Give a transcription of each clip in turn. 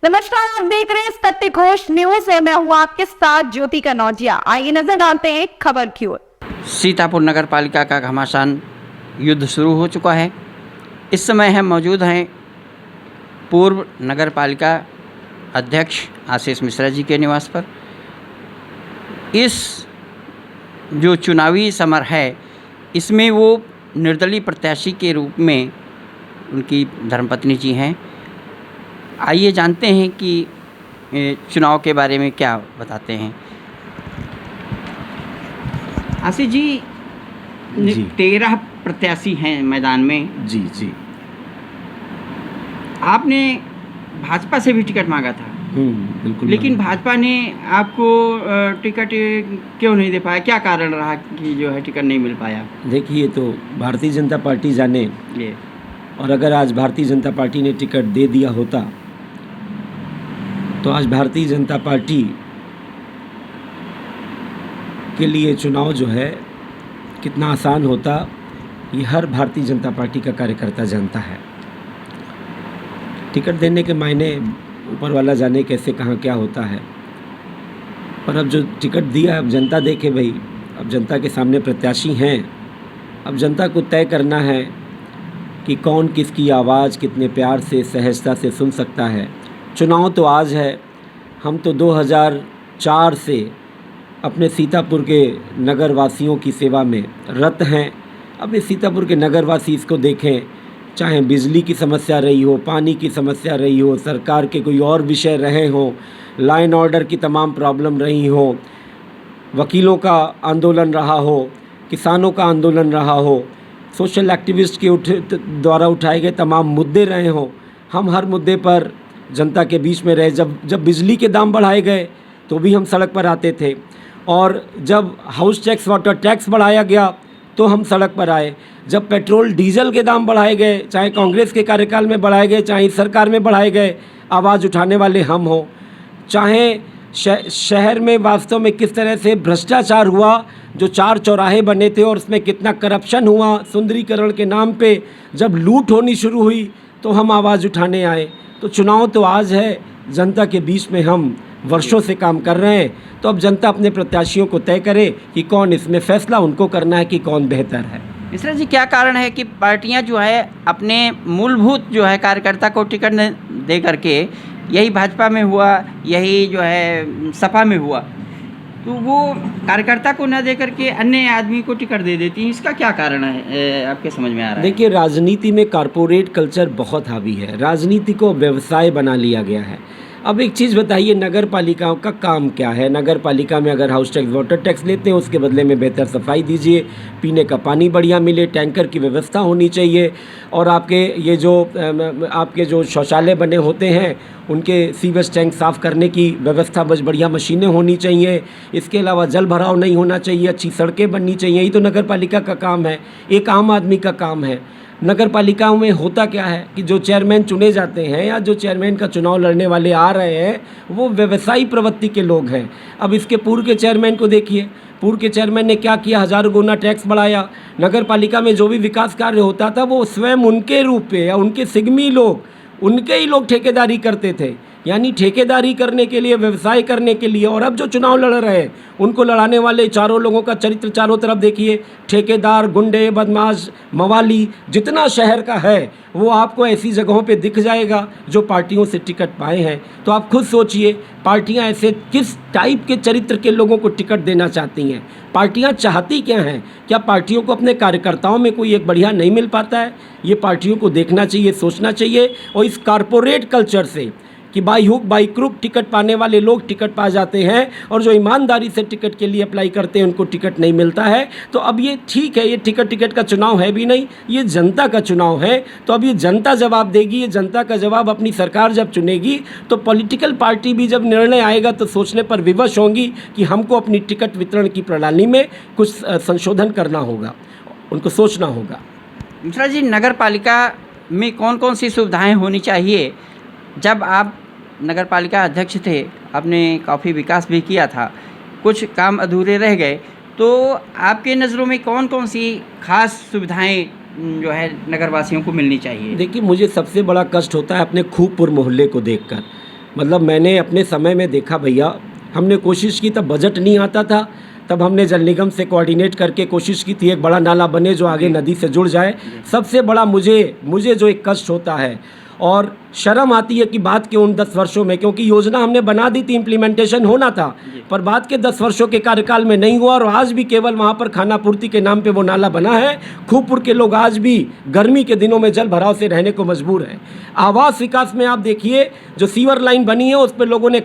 नमस्कार, आप देख रहे हैं सत्य घोष न्यूज है। मैं हूँ आपके साथ ज्योति कनौजिया। आइए नजर डालते हैं खबर की ओर। सीतापुर नगर पालिका का घमासान युद्ध शुरू हो चुका है। इस समय हम मौजूद हैं पूर्व नगर पालिका अध्यक्ष आशीष मिश्रा जी के निवास पर। इस जो चुनावी समर है, इसमें वो निर्दलीय प्रत्याशी के रूप में उनकी धर्मपत्नी जी हैं। आइए जानते हैं कि चुनाव के बारे में क्या बताते हैं। आशीष जी, 13 प्रत्याशी हैं मैदान में। जी जी। आपने भाजपा से भी टिकट मांगा था, बिल्कुल। लेकिन भाजपा ने आपको टिकट क्यों नहीं दे पाया? क्या कारण रहा कि जो है टिकट नहीं मिल पाया? देखिए, तो भारतीय जनता पार्टी जाने, ये और अगर आज भारतीय जनता पार्टी ने टिकट दे दिया होता तो आज भारतीय जनता पार्टी के लिए चुनाव जो है कितना आसान होता, ये हर भारतीय जनता पार्टी का कार्यकर्ता जानता है। टिकट देने के मायने ऊपर वाला जाने कैसे कहाँ क्या होता है, पर अब जो टिकट दिया, अब जनता देखे भाई। अब जनता के सामने प्रत्याशी हैं, अब जनता को तय करना है कि कौन किसकी आवाज़ कितने प्यार से सहजता से सुन सकता है। चुनाव तो आज है। हम तो 2004 से अपने सीतापुर के नगरवासियों की सेवा में रत हैं। अब इस सीतापुर के नगरवासी इसको देखें, चाहे बिजली की समस्या रही हो, पानी की समस्या रही हो, सरकार के कोई और विषय रहे हों, लाइन ऑर्डर की तमाम प्रॉब्लम रही हो, वकीलों का आंदोलन रहा हो, किसानों का आंदोलन रहा हो, सोशल एक्टिविस्ट के द्वारा उठाए गए तमाम मुद्दे रहे हों, हम हर मुद्दे पर जनता के बीच में रहे। जब बिजली के दाम बढ़ाए गए तो भी हम सड़क पर आते थे, और जब हाउस टैक्स वाटर टैक्स बढ़ाया गया तो हम सड़क पर आए। जब पेट्रोल डीजल के दाम बढ़ाए गए, चाहे कांग्रेस के कार्यकाल में बढ़ाए गए, चाहे सरकार में बढ़ाए गए, आवाज़ उठाने वाले हम हों। चाहे शहर में वास्तव में किस तरह से भ्रष्टाचार हुआ, जो 4 चौराहे बने थे और उसमें कितना करप्शन हुआ, सुंदरीकरण के नाम पे जब लूट होनी शुरू हुई तो हम आवाज़ उठाने आए। तो चुनाव तो आज है, जनता के बीच में हम वर्षों से काम कर रहे हैं। तो अब जनता अपने प्रत्याशियों को तय करे कि कौन, इसमें फैसला उनको करना है कि कौन बेहतर है। मिश्रा जी, क्या कारण है कि पार्टियां जो है अपने मूलभूत जो है कार्यकर्ता को टिकट न दे करके, यही भाजपा में हुआ, यही जो है सपा में हुआ, तो वो कार्यकर्ता को न दे करके अन्य आदमी को टिकट दे देती हैं? इसका क्या कारण है आपके समझ में आ रहा है? देखिए, राजनीति में कॉरपोरेट कल्चर बहुत हावी है। राजनीति को व्यवसाय बना लिया गया है। अब एक चीज़ बताइए, नगर पालिकाओं का काम क्या है? नगर पालिका में अगर हाउस टैक्स वाटर टैक्स लेते हैं, उसके बदले में बेहतर सफाई दीजिए, पीने का पानी बढ़िया मिले, टैंकर की व्यवस्था होनी चाहिए, और आपके जो शौचालय बने होते हैं उनके सीवेज टैंक साफ़ करने की व्यवस्था बस बढ़िया मशीनें होनी चाहिए। इसके अलावा जल भराव नहीं होना चाहिए, अच्छी सड़कें बननी चाहिए। ये तो नगर पालिका का काम है, एक आम आदमी का काम है। नगर पालिकाओं में होता क्या है कि जो चेयरमैन चुने जाते हैं या जो चेयरमैन का चुनाव लड़ने वाले आ रहे हैं, वो व्यवसायी प्रवृत्ति के लोग हैं। अब इसके पूर्व के चेयरमैन को देखिए, पूर्व के चेयरमैन ने क्या किया, हज़ारों गुना टैक्स बढ़ाया। नगर पालिका में जो भी विकास कार्य होता था वो स्वयं उनके रूप पे या उनके सिग्मी लोग, उनके ही लोग ठेकेदारी करते थे। यानी ठेकेदारी करने के लिए, व्यवसाय करने के लिए। और अब जो चुनाव लड़ रहे हैं, उनको लड़ाने वाले चारों लोगों का चरित्र चारों तरफ देखिए। ठेकेदार, गुंडे, बदमाश, मवाली, जितना शहर का है वो आपको ऐसी जगहों पे दिख जाएगा जो पार्टियों से टिकट पाए हैं। तो आप खुद सोचिए, पार्टियां ऐसे किस टाइप के चरित्र के लोगों को टिकट देना चाहती हैं? पार्टियां चाहती क्या हैं? क्या पार्टियों को अपने कार्यकर्ताओं में कोई एक बढ़िया नहीं मिल पाता है? ये पार्टियों को देखना चाहिए, सोचना चाहिए। और इस कॉरपोरेट कल्चर से कि by hook by crook ticket पाने वाले लोग टिकट पा जाते हैं, और जो ईमानदारी से टिकट के लिए अप्लाई करते हैं उनको टिकट नहीं मिलता है। तो अब ये ठीक है, ये टिकट का चुनाव है भी नहीं, ये जनता का चुनाव है। तो अब ये जनता जवाब देगी, ये जनता का जवाब अपनी सरकार जब चुनेगी, तो पॉलिटिकल पार्टी भी जब निर्णय आएगा तो सोचने पर विवश होंगी कि हमको अपनी टिकट वितरण की प्रणाली में कुछ संशोधन करना होगा, उनको सोचना होगा। मिश्रा जी, नगर पालिका में कौन कौन सी सुविधाएं होनी चाहिए? जब आप नगर पालिका अध्यक्ष थे, आपने काफ़ी विकास भी किया था, कुछ काम अधूरे रह गए, तो आपके नज़रों में कौन कौन सी खास सुविधाएं जो है नगरवासियों को मिलनी चाहिए? देखिए, मुझे सबसे बड़ा कष्ट होता है अपने खूबपुर मोहल्ले को देखकर। मतलब मैंने अपने समय में देखा भैया, हमने कोशिश की, तब बजट नहीं आता था, तब हमने जल निगम से कोऑर्डिनेट करके कोशिश की थी एक बड़ा नाला बने जो आगे नदी से जुड़ जाए। सबसे बड़ा मुझे जो एक कष्ट होता है और शर्म आती है कि बाद के उन 10 वर्षों में, क्योंकि योजना हमने बना दी थी, इम्प्लीमेंटेशन होना था, पर बाद के 10 वर्षों के कार्यकाल में नहीं हुआ और आज भी केवल वहाँ पर खाना पूर्ति के नाम पे वो नाला बना है। खूबपुर के लोग आज भी गर्मी के दिनों में जल भराव से रहने को मजबूर हैं। आवास विकास में आप देखिए, जो सीवर लाइन बनी है उस पर लोगों ने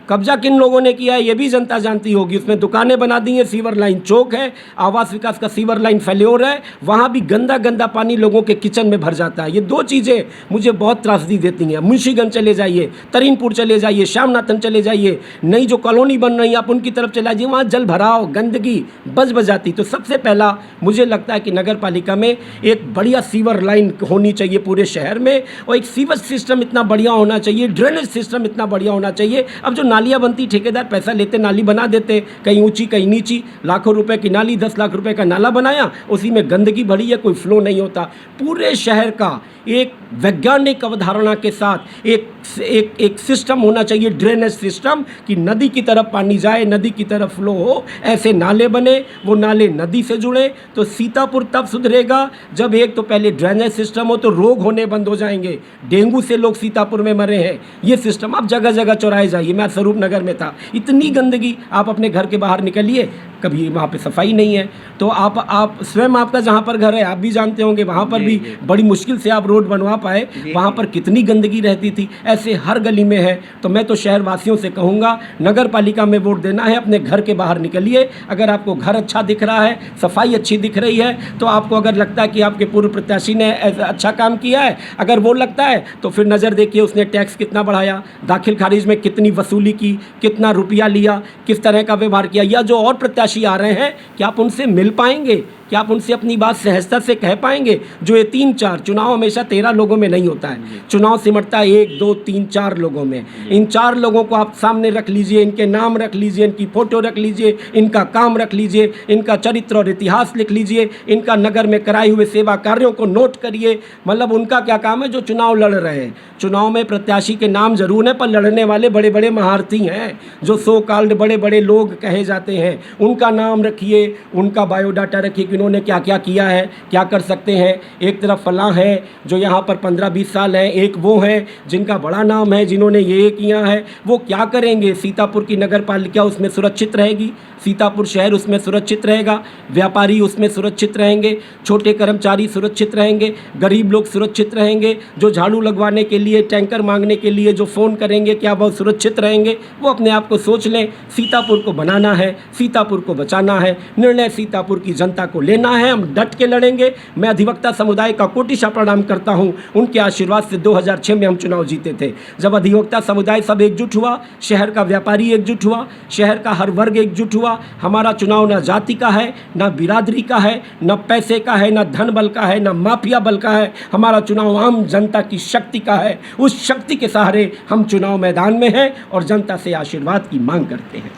कब्जा किन लोगों ने किया है ये भी जनता जानती होगी। उसमें दुकानें बना दी हैं, सीवर लाइन चौक है, आवास विकास का सीवर लाइन फेल्योर है, वहाँ भी गंदा पानी लोगों के किचन में भर जाता है। ये 2 चीज़ें मुझे बहुत त्रासदी देती हैं। मुंशीगंज चले जाइए, तरीनपुर चले जाइए, श्यामनाथन चले जाइए, नई जो कॉलोनी बन रही है आप उनकी तरफ चले जाइए, वहाँ जल भराव, गंदगी बजाती। तो सबसे पहला मुझे लगता है कि नगर पालिका में एक बढ़िया सीवर लाइन होनी चाहिए पूरे शहर में, और एक सीवर सिस्टम इतना बढ़िया होना चाहिए, ड्रेनेज सिस्टम इतना बढ़िया होना चाहिए। अब जो नालियाँ बनती, ठेकेदार पैसा लेते, नाली बना देते, कहीं ऊंची कहीं नीची, लाखों रुपए की नाली, 10 लाख रुपए का नाला बनाया, उसी में गंदगी भरी है, कोई फ्लो नहीं होता। पूरे शहर का एक वैज्ञानिक अवधारणा के साथ एक सिस्टम होना चाहिए, ड्रेनेज सिस्टम, कि नदी की तरफ पानी जाए, नदी की तरफ फ्लो हो, ऐसे नाले बने, वो नाले नदी से जुड़े। तो सीतापुर तब सुधरेगा जब एक तो पहले ड्रेनेज सिस्टम हो, तो रोग होने बंद हो जाएंगे। डेंगू से लोग सीतापुर में मरे हैं। ये सिस्टम, आप जगह जगह चौराहे जाइए, मैं स्वरूप नगर में था, इतनी गंदगी, आप अपने घर के बाहर निकलिए, कभी वहाँ पे सफाई नहीं है। तो आप स्वयं, आपका जहाँ पर घर है आप भी जानते होंगे, वहाँ पर भी बड़ी मुश्किल से आप रोड बनवा पाए, वहाँ पर कितनी गंदगी रहती थी। ऐसे हर गली में है। तो मैं तो शहर वासियों से कहूँगा, नगर पालिका में वोट देना है, अपने घर के बाहर निकलिए। अगर आपको घर अच्छा दिख रहा है, सफाई अच्छी दिख रही है, तो आपको अगर लगता है कि आपके पूर्व प्रत्याशी ने अच्छा काम किया है, अगर वो लगता है तो फिर नज़र देखिए उसने टैक्स कितना बढ़ाया, दाखिल खारिज में कितनी वसूली की, कितना रुपया लिया, किस तरह का व्यवहार किया, या जो और प्रत्याशी आ रहे हैं क्या आप उनसे मिल पाएंगे, क्या आप उनसे अपनी बात सहजता से कह पाएंगे। जो ये 3-4 चुनाव हमेशा 13 लोगों में नहीं होता है, चुनाव सिमटता है 1, 2, 3, 4 लोगों में। इन 4 लोगों को आप सामने रख लीजिए, इनके नाम रख लीजिए, इनकी फ़ोटो रख लीजिए, इनका काम रख लीजिए, इनका चरित्र और इतिहास लिख लीजिए, इनका नगर में कराए हुए सेवा कार्यों को नोट करिए। मतलब उनका क्या काम है, जो चुनाव लड़ रहे हैं। चुनाव में प्रत्याशी के नाम जरूर हैं, पर लड़ने वाले बड़े बड़े महारथी हैं, जो सो कॉल्ड बड़े बड़े लोग कहे जाते हैं, उनका नाम रखिए, उनका बायोडाटा रखिए कि उन्होंने क्या क्या किया है, क्या कर सकते हैं। एक तरफ फलां है जो यहाँ पर 15-20 साल हैं, एक वो हैं जिनका बड़ा नाम है, जिन्होंने ये किया है, वो क्या करेंगे। सीतापुर की नगर पालिका उसमें सुरक्षित रहेगी, सीतापुर शहर उसमें सुरक्षित रहेगा, व्यापारी उसमें सुरक्षित रहेंगे, छोटे कर्मचारी सुरक्षित रहेंगे, गरीब लोग सुरक्षित रहेंगे, जो झाड़ू लगवाने के लिए, टैंकर मांगने के लिए जो फ़ोन करेंगे, क्या वो सुरक्षित रहेंगे। वो अपने आप को सोच लें। सीतापुर को बनाना है, सीतापुर को बचाना है, निर्णय सीतापुर की जनता को लेना है। हम डट के लड़ेंगे। मैं अधिवक्ता समुदाय का कोटिशा प्रणाम करता हूँ, उनके आशीर्वाद से 2006 में हम चुनाव जीते थे, जब अधिवक्ता समुदाय सब एकजुट हुआ, शहर का व्यापारी एकजुट हुआ, शहर का हर वर्ग एकजुट हुआ। हमारा चुनाव न जाति का है, न बिरादरी का है, न पैसे का है, न धन बल का है, न माफिया बल का है। हमारा चुनाव आम जनता की शक्ति का है। उस शक्ति के सहारे हम चुनाव मैदान में हैं और जनता से आशीर्वाद की मांग करते हैं।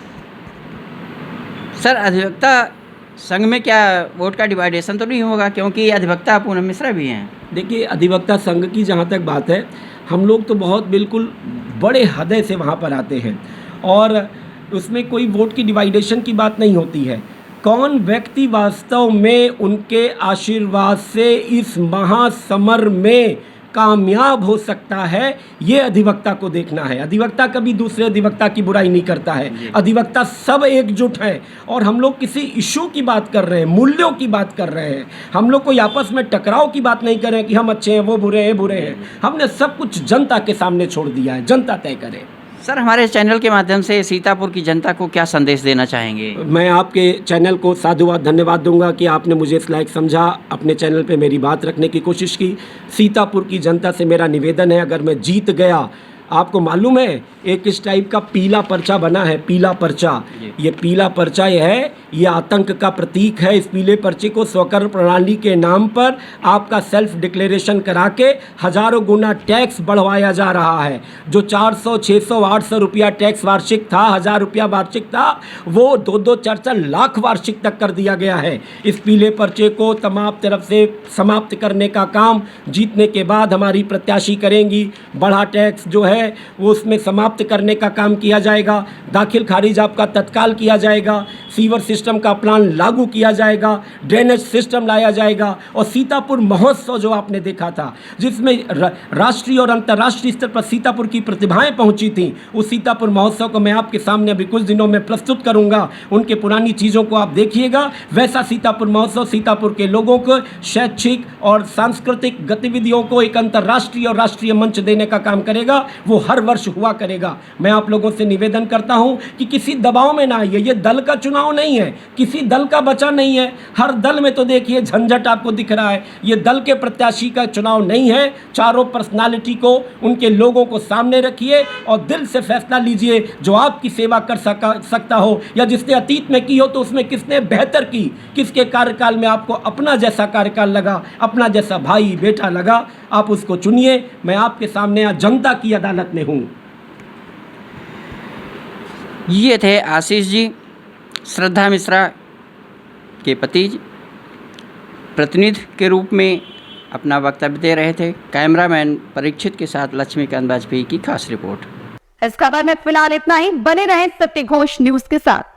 सर, अधिवक्ता संघ में क्या वोट का डिवाइडेशन तो नहीं होगा, क्योंकि अधिवक्ता पूनम मिश्रा भी हैं। देखिए, अधिवक्ता संघ की जहाँ तक बात है, हम लोग तो बहुत बिल्कुल बड़े हृदय से वहाँ पर आते हैं और उसमें कोई वोट की डिवाइडेशन की बात नहीं होती है। कौन व्यक्ति वास्तव में उनके आशीर्वाद से इस महासमर में कामयाब हो सकता है, ये अधिवक्ता को देखना है। अधिवक्ता कभी दूसरे अधिवक्ता की बुराई नहीं करता है। अधिवक्ता सब एकजुट है और हम लोग किसी इशू की बात कर रहे हैं, मूल्यों की बात कर रहे हैं। हम लोग कोई आपस में टकराव की बात नहीं कर रहे हैं कि हम अच्छे हैं, वो बुरे हैं। हमने सब कुछ जनता के सामने छोड़ दिया है, जनता तय करे। सर, हमारे चैनल के माध्यम से सीतापुर की जनता को क्या संदेश देना चाहेंगे? मैं आपके चैनल को साधुवाद धन्यवाद दूंगा कि आपने मुझे इस लायक समझा, अपने चैनल पे मेरी बात रखने की कोशिश की। सीतापुर की जनता से मेरा निवेदन है, अगर मैं जीत गया, आपको मालूम है एक इस टाइप का पीला पर्चा बना है, पीला पर्चा। ये पीला पर्चा ये आतंक का प्रतीक है। इस पीले पर्चे को स्वकर प्रणाली के नाम पर आपका सेल्फ डिक्लेरेशन करा के हज़ारों गुना टैक्स बढ़वाया जा रहा है। जो 400, 600, 800 रुपया टैक्स वार्षिक था, 1000 रुपया वार्षिक था, वो 2-2, 4-4 लाख वार्षिक तक कर दिया गया है। इस पीले पर्चे को तमाम तरफ से समाप्त करने का काम जीतने के बाद हमारी प्रत्याशी करेंगी। बढ़ा टैक्स जो है है वो उसमें समाप्त करने का काम किया जाएगा। दाखिल खारिज आपका तत्काल किया जाएगा। सीवर सिस्टम का प्लान लागू किया जाएगा। ड्रेनेज सिस्टम लाया जाएगा। और सीतापुर महोत्सव जो आपने देखा था, जिसमें राष्ट्रीय और अंतर्राष्ट्रीय स्तर पर सीतापुर की प्रतिभाएं पहुंची थी, उस सीतापुर महोत्सव को मैं आपके सामने अभी कुछ दिनों में प्रस्तुत करूंगा। उनके पुरानी चीज़ों को आप देखिएगा। वैसा सीतापुर महोत्सव सीतापुर के लोगों को शैक्षिक और सांस्कृतिक गतिविधियों को एक अंतर्राष्ट्रीय और राष्ट्रीय मंच देने का काम करेगा। वो हर वर्ष हुआ करेगा। मैं आप लोगों से निवेदन करता हूं कि किसी दबाव में ना आइए। ये दल का चुनाव नहीं है, किसी दल का बचा नहीं है। हर दल में तो देखिए झंझट आपको दिख रहा है। ये दल के प्रत्याशी का चुनाव नहीं है। चारों पर्सनालिटी को, उनके लोगों को सामने रखिए और दिल से फैसला लीजिए जो आपकी सेवा कर सकता हो, या जिसने अतीत में की हो तो उसमें किसने बेहतर की, किसके कार्यकाल में आपको अपना जैसा कार्यकाल लगा, अपना जैसा भाई बेटा लगा, आप उसको चुनिए। मैं आपके सामने आज जनता की अदालत में हूँ। ये थे आशीष जी, श्रद्धा मिश्रा के पति, प्रतिनिधि के रूप में अपना वक्तव्य दे रहे थे। कैमरामैन परीक्षित के साथ लक्ष्मीकांत वाजपेयी की खास रिपोर्ट। इस खबर में फिलहाल इतना ही। बने रहें सत्य घोष न्यूज के साथ।